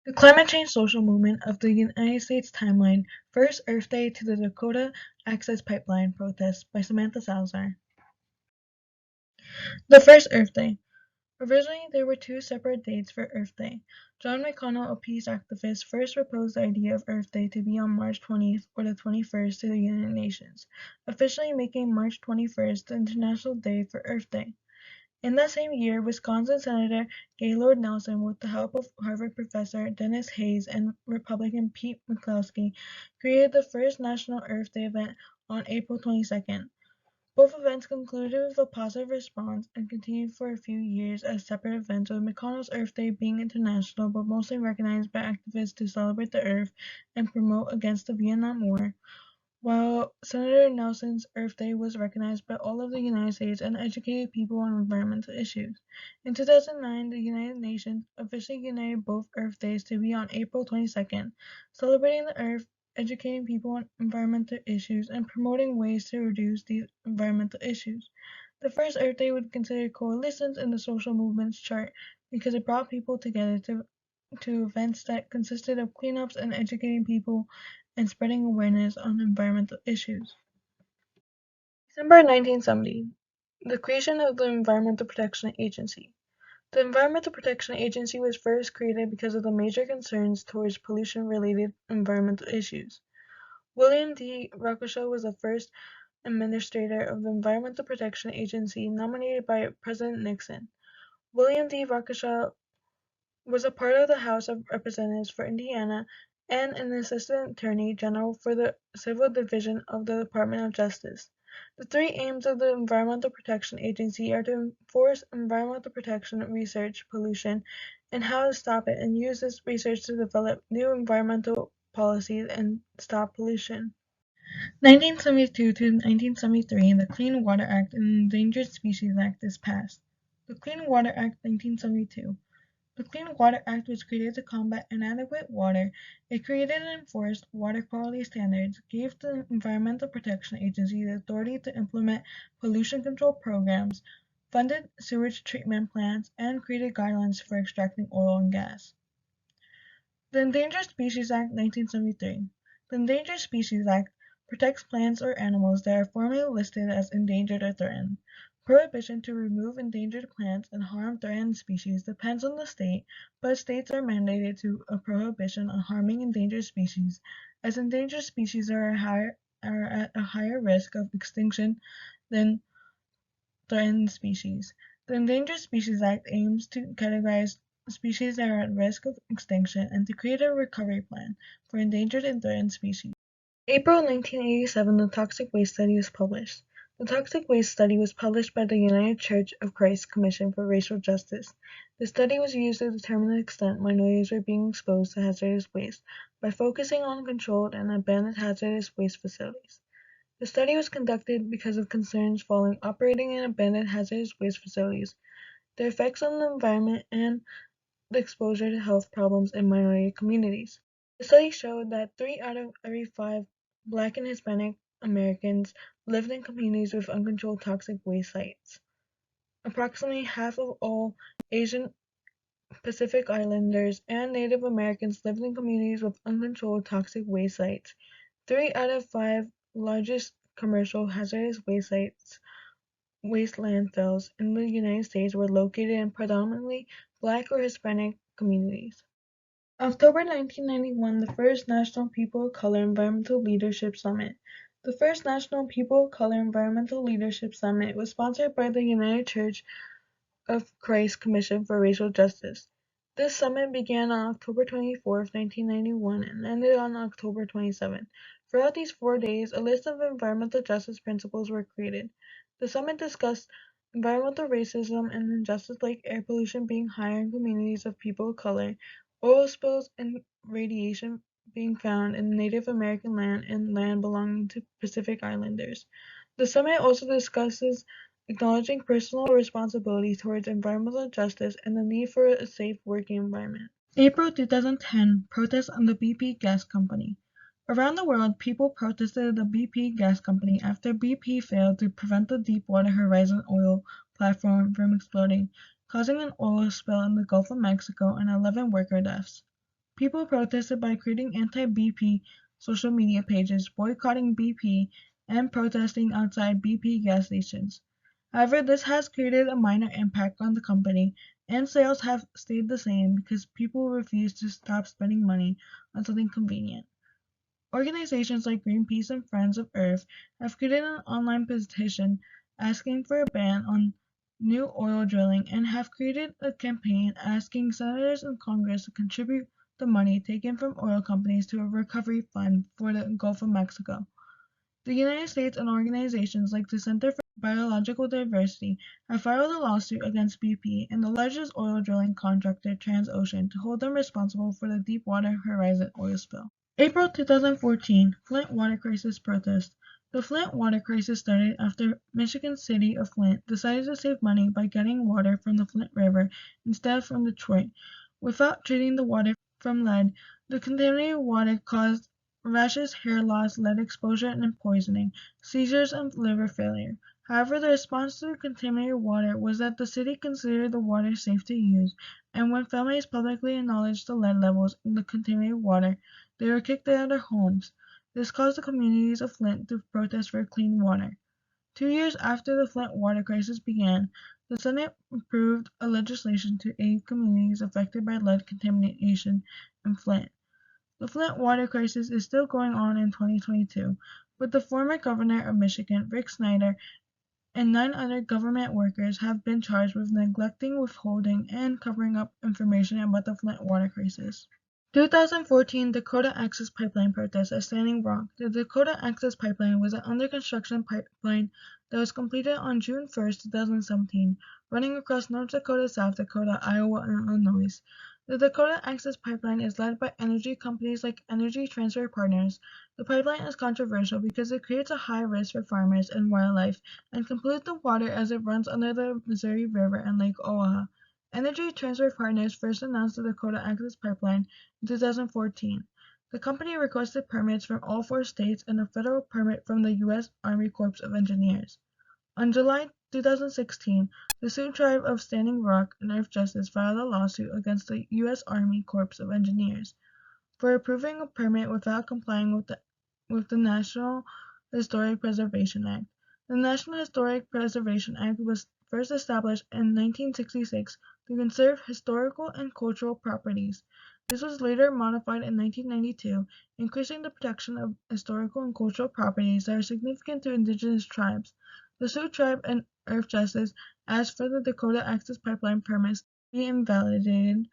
The climate change social movement of the United States timeline, First Earth Day to the Dakota Access Pipeline protest by Samantha Salazar. The first Earth Day. Originally, there were two separate dates for Earth Day. John McConnell, a peace activist, first proposed the idea of Earth Day to be on March 20th or the 21st to the United Nations, officially making March 21st the International Day for Earth Day. In that same year, Wisconsin Senator Gaylord Nelson, with the help of Harvard professor Dennis Hayes and Republican Pete McCloskey, created the first National Earth Day event on April 22nd. Both events concluded with a positive response and continued for a few years as separate events, with McConnell's Earth Day being international but mostly recognized by activists to celebrate the Earth and promote against the Vietnam War, while Senator Nelson's Earth Day was recognized by all of the United States and educated people on environmental issues. In 2009, the United Nations officially united both Earth Days to be on April 22nd, celebrating the Earth, educating people on environmental issues, and promoting ways to reduce these environmental issues. The first Earth Day was considered coalitions in the social movements chart because it brought people together to events that consisted of cleanups and educating people and spreading awareness on environmental issues. December 1970, the creation of the Environmental Protection Agency. The Environmental Protection Agency was first created because of the major concerns towards pollution-related environmental issues. William D. Waukesha was the first administrator of the Environmental Protection Agency nominated by President Nixon. William D. Waukesha was a part of the House of Representatives for Indiana and an Assistant Attorney General for the Civil Division of the Department of Justice. The three aims of the Environmental Protection Agency are to enforce environmental protection, research pollution, and how to stop it, and use this research to develop new environmental policies and stop pollution. 1972 to 1973, the Clean Water Act and Endangered Species Act is passed. The Clean Water Act 1972. The Clean Water Act was created to combat inadequate water. It created and enforced water quality standards, gave the Environmental Protection Agency the authority to implement pollution control programs, funded sewage treatment plants, and created guidelines for extracting oil and gas. The Endangered Species Act 1973. The Endangered Species Act protects plants or animals that are formally listed as endangered or threatened. Prohibition to remove endangered plants and harm threatened species depends on the state, but states are mandated to a prohibition on harming endangered species, as endangered species are at a higher risk of extinction than threatened species. The Endangered Species Act aims to categorize species that are at risk of extinction and to create a recovery plan for endangered and threatened species. April 1987, the Toxic Waste Study was published. The Toxic Waste Study was published by the United Church of Christ Commission for Racial Justice. The study was used to determine the extent minorities were being exposed to hazardous waste by focusing on controlled and abandoned hazardous waste facilities. The study was conducted because of concerns following operating in abandoned hazardous waste facilities, their effects on the environment, and the exposure to health problems in minority communities. The study showed that 3 out of every 5 Black and Hispanic Americans lived in communities with uncontrolled toxic waste sites. Approximately half of all Asian Pacific Islanders and Native Americans lived in communities with uncontrolled toxic waste sites. 3 out of 5 largest commercial hazardous waste sites, waste landfills in the United States, were located in predominantly Black or Hispanic communities. October 1991, the first National People of Color Environmental Leadership Summit. The first National People of Color Environmental Leadership Summit was sponsored by the United Church of Christ Commission for Racial Justice. This summit began on October 24, 1991 and ended on October 27. Throughout these 4 days, a list of environmental justice principles were created. The summit discussed environmental racism and injustice like air pollution being higher in communities of people of color, oil spills and radiation being found in Native American land and land belonging to Pacific Islanders. The summit also discusses acknowledging personal responsibility towards environmental justice and the need for a safe working environment. April 2010, protests on the BP gas company. Around the world, people protested the BP gas company after BP failed to prevent the Deepwater Horizon oil platform from exploding, causing an oil spill in the Gulf of Mexico and 11 worker deaths. People protested by creating anti-BP social media pages, boycotting BP, and protesting outside BP gas stations. However, this has created a minor impact on the company, and sales have stayed the same because people refuse to stop spending money on something convenient. Organizations like Greenpeace and Friends of Earth have created an online petition asking for a ban on new oil drilling and have created a campaign asking senators and Congress to contribute the money taken from oil companies to a recovery fund for the Gulf of Mexico. The United States and organizations like the Center for Biological Diversity have filed a lawsuit against BP and the largest oil drilling contractor Transocean to hold them responsible for the Deepwater Horizon oil spill. April 2014 Flint water crisis protest. The Flint water crisis started after Michigan city of Flint decided to save money by getting water from the Flint River instead of from Detroit. Without treating the water from lead, the contaminated water caused rashes, hair loss, lead exposure and poisoning, seizures and liver failure. However, the response to the contaminated water was that the city considered the water safe to use, and when families publicly acknowledged the lead levels in the contaminated water, they were kicked out of their homes. This caused the communities of Flint to protest for clean water. 2 years after the Flint water crisis began, the Senate approved a legislation to aid communities affected by lead contamination in Flint. The Flint water crisis is still going on in 2022, but the former governor of Michigan, Rick Snyder, and 9 other government workers have been charged with neglecting, withholding, and covering up information about the Flint water crisis. 2014 Dakota Access Pipeline protest at Standing Rock. The Dakota Access Pipeline was an under-construction pipeline that was completed on June 1, 2017, running across North Dakota, South Dakota, Iowa, and Illinois. The Dakota Access Pipeline is led by energy companies like Energy Transfer Partners. The pipeline is controversial because it creates a high risk for farmers and wildlife and can pollute the water as it runs under the Missouri River and Lake Oahe. Energy Transfer Partners first announced the Dakota Access Pipeline in 2014. The company requested permits from all 4 states and a federal permit from the U.S. Army Corps of Engineers. On July 2016, the Sioux Tribe of Standing Rock and Earth Justice filed a lawsuit against the U.S. Army Corps of Engineers for approving a permit without complying with the National Historic Preservation Act. The National Historic Preservation Act was first established in 1966 to conserve historical and cultural properties. This was later modified in 1992, increasing the protection of historical and cultural properties that are significant to indigenous tribes. The Sioux Tribe and Earth Justice asked for the Dakota Access Pipeline permits to be invalidated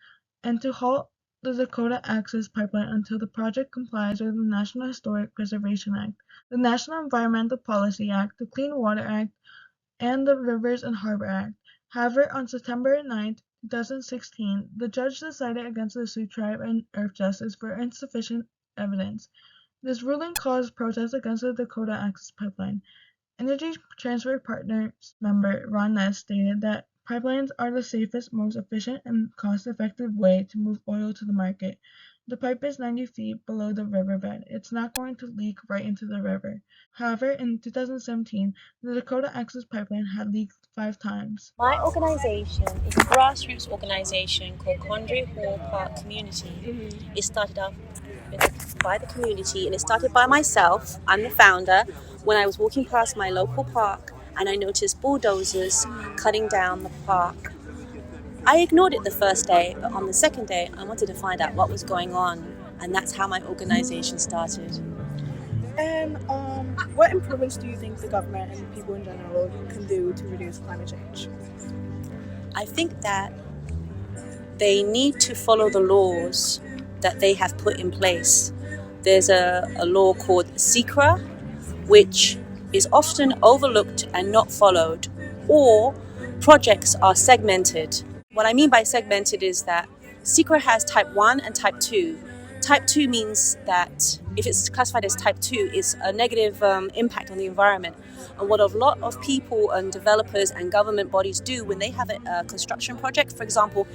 and to halt the Dakota Access Pipeline until the project complies with the National Historic Preservation Act, the National Environmental Policy Act, the Clean Water Act, and the Rivers and Harbor Act. However, on September 9, 2016, the judge decided against the Sioux Tribe and Earth Justice for insufficient evidence. This ruling caused protests against the Dakota Access Pipeline. Energy Transfer Partners member Ron Ness stated that pipelines are the safest, most efficient, and cost-effective way to move oil to the market. The pipe is 90 feet below the riverbed. It's not going to leak right into the river. However, in 2017, the Dakota Access Pipeline had leaked 5 times. My organization is a grassroots organization called Coindre Hall Park Community. It started off by the community and it started by myself. I'm the founder. When I was walking past my local park and I noticed bulldozers cutting down the park, I ignored it the first day, but on the second day I wanted to find out what was going on, and that's how my organization started. And what improvements do you think the government and people in general can do to reduce climate change? I think that they need to follow the laws that they have put in place. There's a law called SECRA, which is often overlooked and not followed, or projects are segmented. What I mean by segmented is that SECRA has type 1 and type 2. Type 2 means that if it's classified as type 2, it's a negative impact on the environment. And what a lot of people and developers and government bodies do when they have a construction project, for example,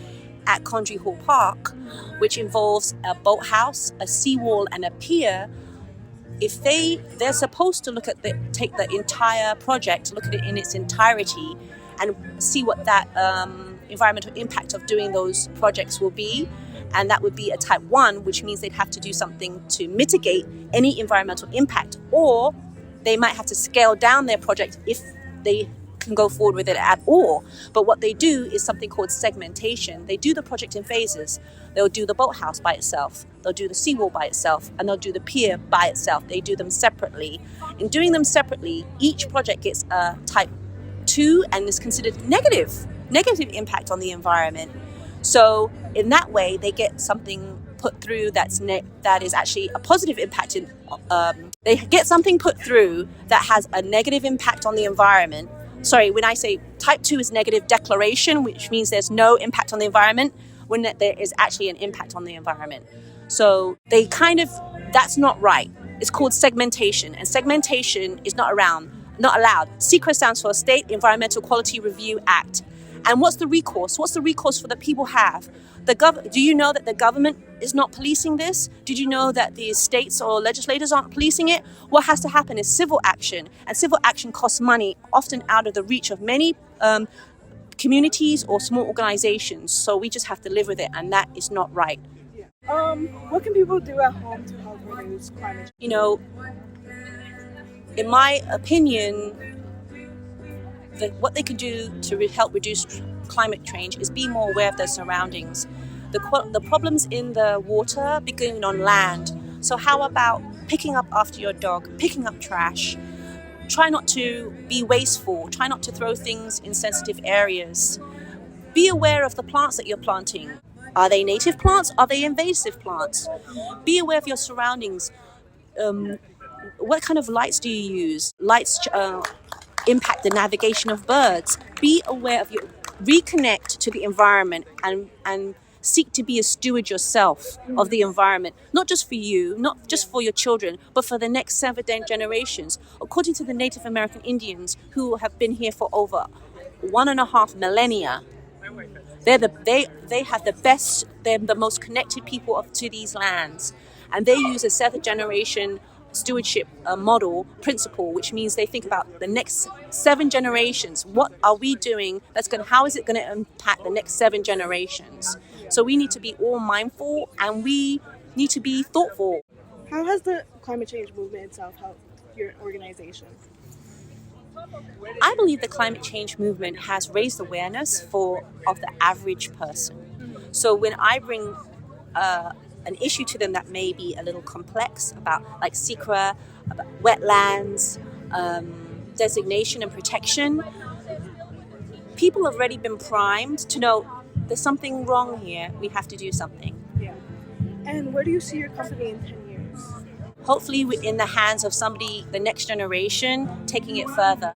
at Coindre Hall Park, which involves a boathouse, a seawall, and a pier, if they're supposed to take the entire project, look at it in its entirety, and see what that environmental impact of doing those projects will be. And that would be a type 1, which means they'd have to do something to mitigate any environmental impact, or they might have to scale down their project if they can go forward with it at all. But what they do is something called segmentation. They do the project in phases. They'll do the boathouse by itself, they'll do the seawall by itself, and they'll do the pier by itself. They do them separately. In doing them separately, each project gets a type 2 and is considered negative impact on the environment. So in that way, they get something put through that is actually a positive impact. They get something put through that has a negative impact on the environment. Sorry, when I say type 2 is negative declaration, which means there's no impact on the environment, when there is actually an impact on the environment. So that's not right. It's called segmentation, and segmentation is not allowed. SEQRA stands for State Environmental Quality Review Act. And what's the recourse? What's the recourse for the people have? Do you know that the government is not policing this? Did you know that the states or legislators aren't policing it? What has to happen is civil action, and civil action costs money, often out of the reach of many communities or small organizations. So we just have to live with it, and that is not right. What can people do at home to help reduce climate change? In my opinion, what they can do to help reduce climate change is be more aware of their surroundings. The problems in the water begin on land. So how about picking up after your dog, picking up trash? Try not to be wasteful. Try not to throw things in sensitive areas. Be aware of the plants that you're planting. Are they native plants? Are they invasive plants? Be aware of your surroundings. What kind of lights do you use? Lights impact the navigation of birds. Be aware of reconnect to the environment and seek to be a steward yourself of the environment, not just for you, not just for your children, but for the next 7 generations. According to the Native American Indians, who have been here for over 1.5 millennia, they have the best, they're the most connected people to these lands, and they use a 7th generation stewardship model principle, which means they think about the next 7 generations. What are we doing how is it going to impact the next 7 generations? So we need to be all mindful, and we need to be thoughtful. How has the climate change movement itself helped your organization? I believe the climate change movement has raised awareness of the average person. So when I bring an issue to them that may be a little complex, about like SEQRA, about wetlands, designation and protection, people have already been primed to know there's something wrong here, we have to do something. Yeah. And where do you see your company in 10 years? Hopefully in the hands of somebody, the next generation, taking it further.